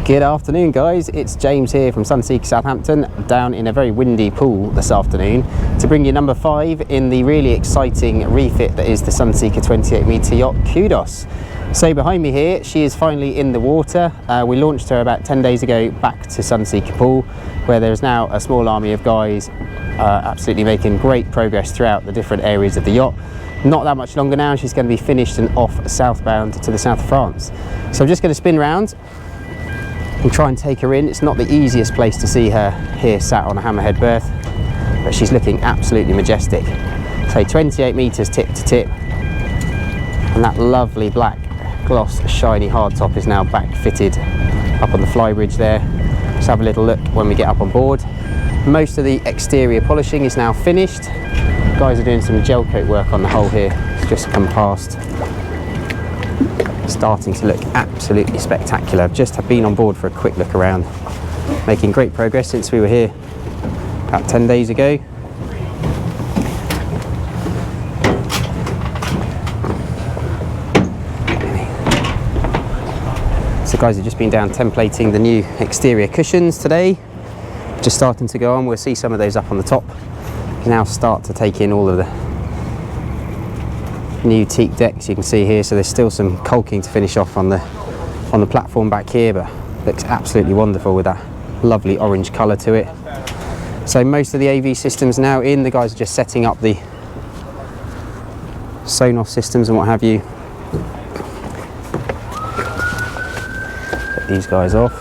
Good afternoon guys, it's James here from Sunseeker Southampton, down in a very windy pool this afternoon to bring you number 5 in the really exciting refit that is the Sunseeker 28 metre yacht Kudos. So behind me here, she is finally in the water. We launched her about 10 days ago back to Sunseeker Pool, where there is now a small army of guys absolutely making great progress throughout the different areas of the yacht. Not that much longer now, she's going to be finished and off southbound to the south of France. So I'm just going to spin round and try and take her in. It's not the easiest place to see her here sat on a hammerhead berth, but she's looking absolutely majestic. So 28 metres tip to tip, and that lovely black gloss shiny hardtop is now back fitted up on the flybridge there. Let's have a little look when we get up on board. Most of the exterior polishing is now finished. Guys are doing some gel coat work on the hull here. It's just come past. Starting to look absolutely spectacular. I've just been on board for a quick look around, making great progress since we were here about 10 days ago. So guys have just been down templating the new exterior cushions today, just starting to go on. We'll see some of those up on the top. You can now start to take in all of the new teak decks you can see here. So there's still some caulking to finish off on the platform back here, but looks absolutely wonderful with that lovely orange colour to it. So most of the AV systems now in. The guys are just setting up the Sonos systems and what have you. Get these guys off,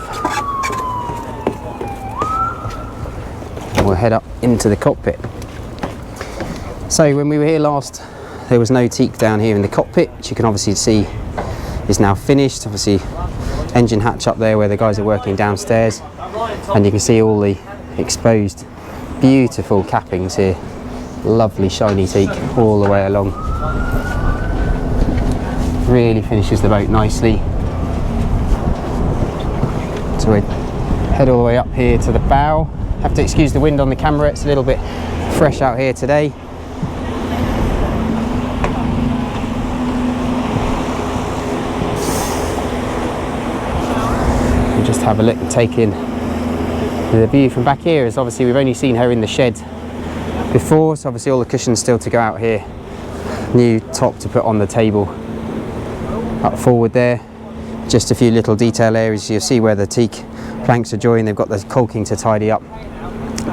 and we'll head up into the cockpit. So when we were here last, there was no teak down here in the cockpit, which you can obviously see is now finished. Obviously engine hatch up there where the guys are working downstairs, and you can see all the exposed beautiful cappings here. Lovely shiny teak all the way along. Really finishes the boat nicely. So we head all the way up here to the bow. Have to excuse the wind on the camera, it's a little bit fresh out here today. Just have a look and take in the view from back here. As obviously we've only seen her in the shed before, so obviously all the cushions still to go out here. New top to put on the table up forward there. Just a few little detail areas. You'll see where the teak planks are joined. They've got the caulking to tidy up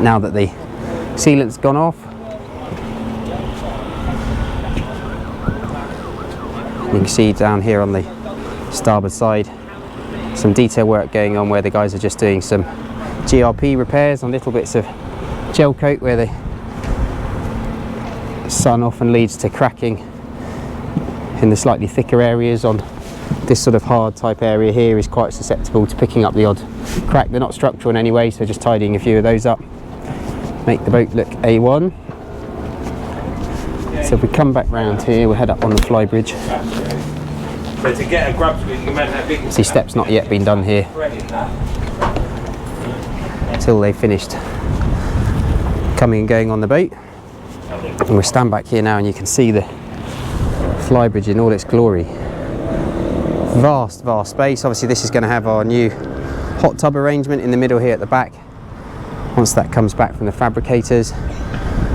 now that the sealant's gone off. You can see down here on the starboard side some detail work going on where the guys are just doing some GRP repairs on little bits of gel coat where the sun often leads to cracking in the slightly thicker areas. On this sort of hard type area here is quite susceptible to picking up the odd crack. They're not structural in any way, so just tidying a few of those up, make the boat look A1. So if we come back round here, we'll head up on the flybridge. So to get a grub squeeze, you imagine how big. See, steps not yet been done here until they've finished coming and going on the boat. And we'll stand back here now and you can see the flybridge in all its glory. Vast space. Obviously this is going to have our new hot tub arrangement in the middle here at the back. Once that comes back from the fabricators,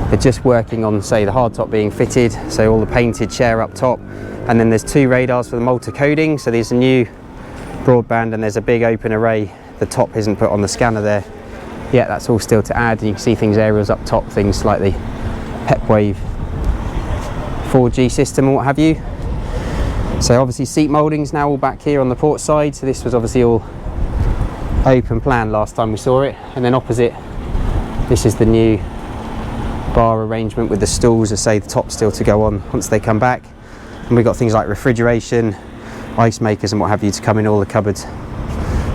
they're just working on, say, the hardtop being fitted, so all the painted chair up top. And then there's 2 radars for the multi-coding, so there's a new broadband and there's a big open array. The top isn't put on the scanner there yet, that's all still to add. And you can see things, aerials up top, things like the Pepwave 4G system and what have you. So obviously seat mouldings now all back here on the port side, so this was obviously all open plan last time we saw it. And then opposite, this is the new bar arrangement with the stools. I say the top's still to go on once they come back. And we've got things like refrigeration, ice makers and what have you to come in all the cupboards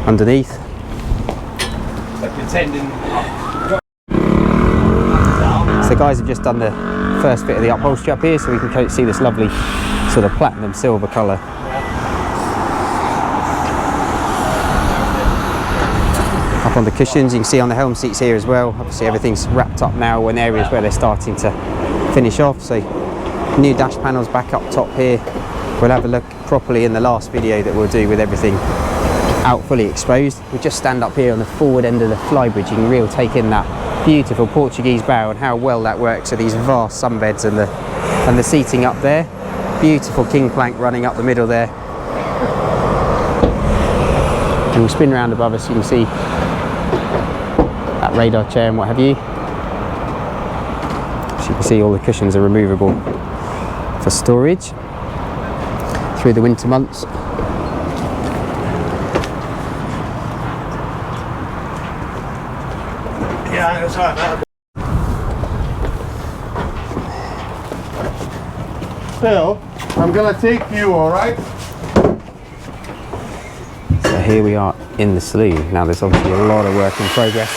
underneath. So guys have just done the first bit of the upholstery up here, so we can see this lovely sort of platinum silver colour. Up on the cushions, you can see on the helm seats here as well. Obviously everything's wrapped up now in areas where they're starting to finish off. So new dash panels back up top here. We'll have a look properly in the last video that we'll do with everything out fully exposed. We just stand up here on the forward end of the flybridge. You can really take in that beautiful Portuguese bow and how well that works with these vast sunbeds and the seating up there. Beautiful king plank running up the middle there. And we'll spin round above us, you can see that radar chair and what have you. So you can see all the cushions are removable for storage through the winter months. Yeah, that's right. Phil, I'm gonna take you, alright? So here we are in the saloon. Now there's obviously a lot of work in progress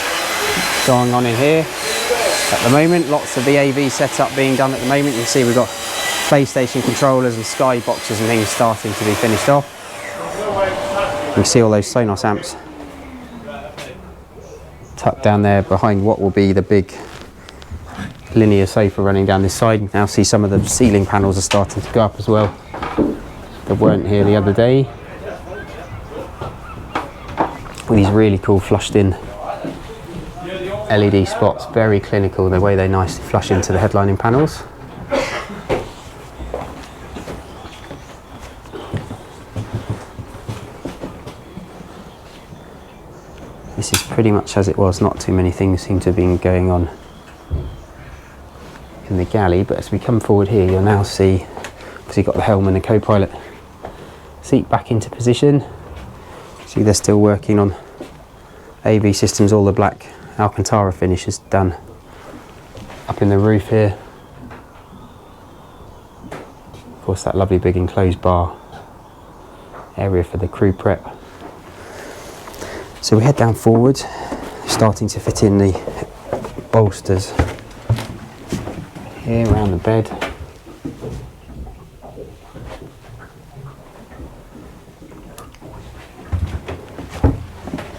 going on in here at the moment. Lots of the AV setup being done at the moment. You can see we've got PlayStation controllers and Sky boxes and things starting to be finished off. You can see all those Sonos amps tucked down there behind what will be the big linear sofa running down this side. You can now see some of the ceiling panels are starting to go up as well that weren't here the other day. With these really cool flushed in LED spots, very clinical the way they nicely flush into the headlining panels. This is pretty much as it was, not too many things seem to have been going on in the galley, but as we come forward here you'll now see, because you've got the helm and the co-pilot seat back into position. See they're still working on AV systems, all the black Alcantara finish is done up in the roof here. Of course that lovely big enclosed bar area for the crew prep. So we head down forward, starting to fit in the bolsters here around the bed.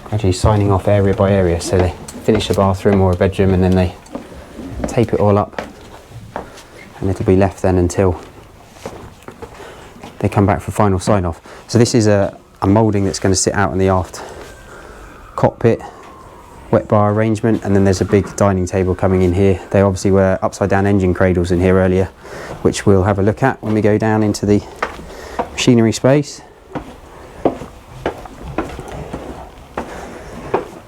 Gradually signing off area by area, so they finish a bathroom or a bedroom and then they tape it all up, and it'll be left then until they come back for final sign off. So this is a moulding that's going to sit out in the aft cockpit, wet bar arrangement, and then there's a big dining table coming in here. There obviously were upside down engine cradles in here earlier, which we'll have a look at when we go down into the machinery space.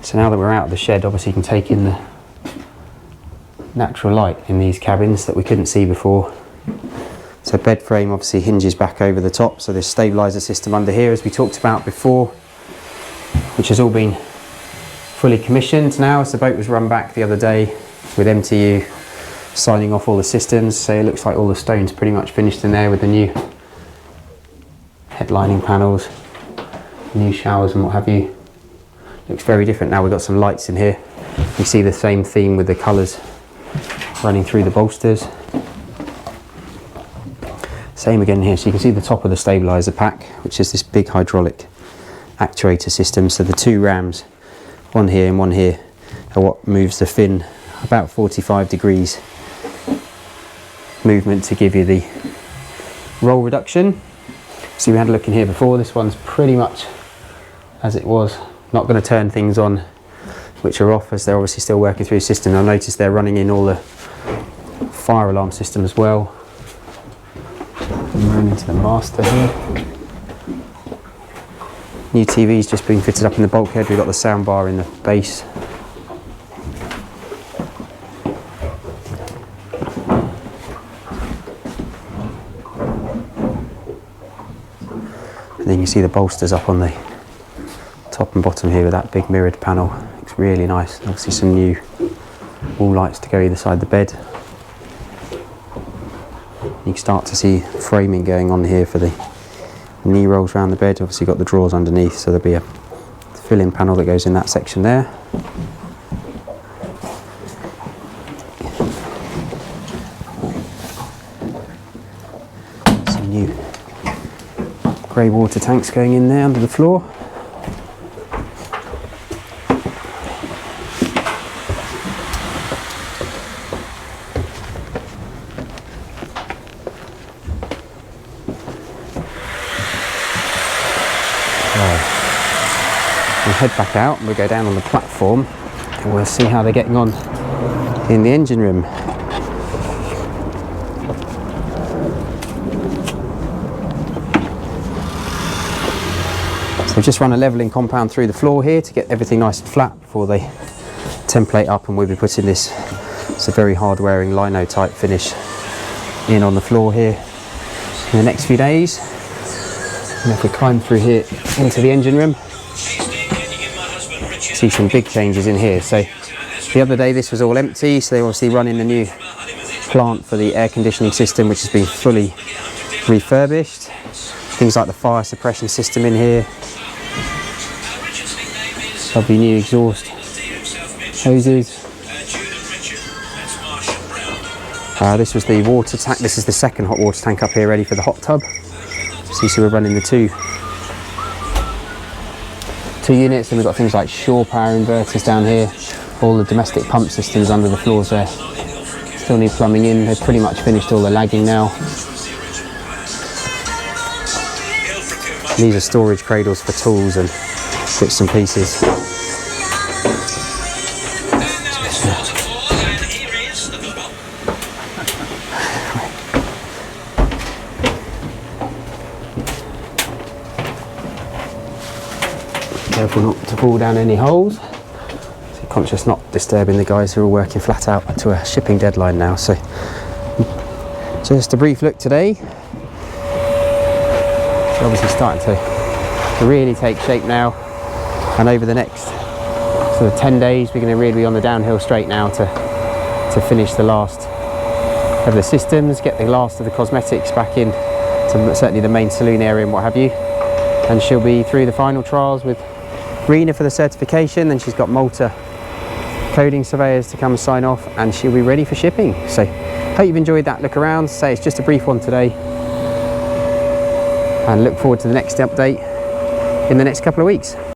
So now that we're out of the shed, obviously you can take in the natural light in these cabins that we couldn't see before. So bed frame obviously hinges back over the top, so there's stabiliser system under here as we talked about before, which has all been fully commissioned now as the boat was run back the other day with MTU signing off all the systems. So it looks like all the stone's pretty much finished in there with the new headlining panels, new showers and what have you. Looks very different now. We've got some lights in here. You see the same theme with the colours running through the bolsters. Same again here, so you can see the top of the stabiliser pack, which is this big hydraulic actuator system. So the two rams, one here and one here, are what moves the fin about 45 degrees movement to give you the roll reduction. So we had a look in here before. This one's pretty much as it was. Not going to turn things on which are off, as they're obviously still working through the system. I've noticed they're running in all the fire alarm system as well. Run into the master here. New TV's just been fitted up in the bulkhead. We've got the sound bar in the base. And then you see the bolsters up on the top and bottom here with that big mirrored panel. Looks really nice. Obviously some new wall lights to go either side of the bed. You can start to see framing going on here for the knee rolls around the bed. Obviously got the drawers underneath, so there'll be a fill-in panel that goes in that section there. Some new grey water tanks going in there under the floor. We'll head back out and we'll go down on the platform and we'll see how they're getting on in the engine room. So we've just run a levelling compound through the floor here to get everything nice and flat before they template up, and we'll be putting this, it's a very hard wearing lino type finish, in on the floor here in the next few days. And if we climb through here into the engine room, see some big changes in here. So the other day this was all empty, so they're obviously running the new plant for the air conditioning system, which has been fully refurbished. Things like the fire suppression system in here, lovely new exhaust hoses. This was the water tank. This is the second hot water tank up here ready for the hot tub. So we're running the two units, and we've got things like shore power inverters down here, all the domestic pump systems under the floors there. Still need plumbing in. They've pretty much finished all the lagging now. These are storage cradles for tools and bits and pieces. Careful not to fall down any holes. So conscious not disturbing the guys who are working flat out to a shipping deadline now. So just a brief look today. It's obviously starting to really take shape now, and over the next sort of 10 days we're going to really be on the downhill straight now to finish the last of the systems, get the last of the cosmetics back in to certainly the main saloon area and what have you, and she'll be through the final trials with Rena for the certification. Then she's got Malta coding surveyors to come and sign off, and she'll be ready for shipping. So hope you've enjoyed that look around. Say it's just a brief one today, and look forward to the next update in the next couple of weeks.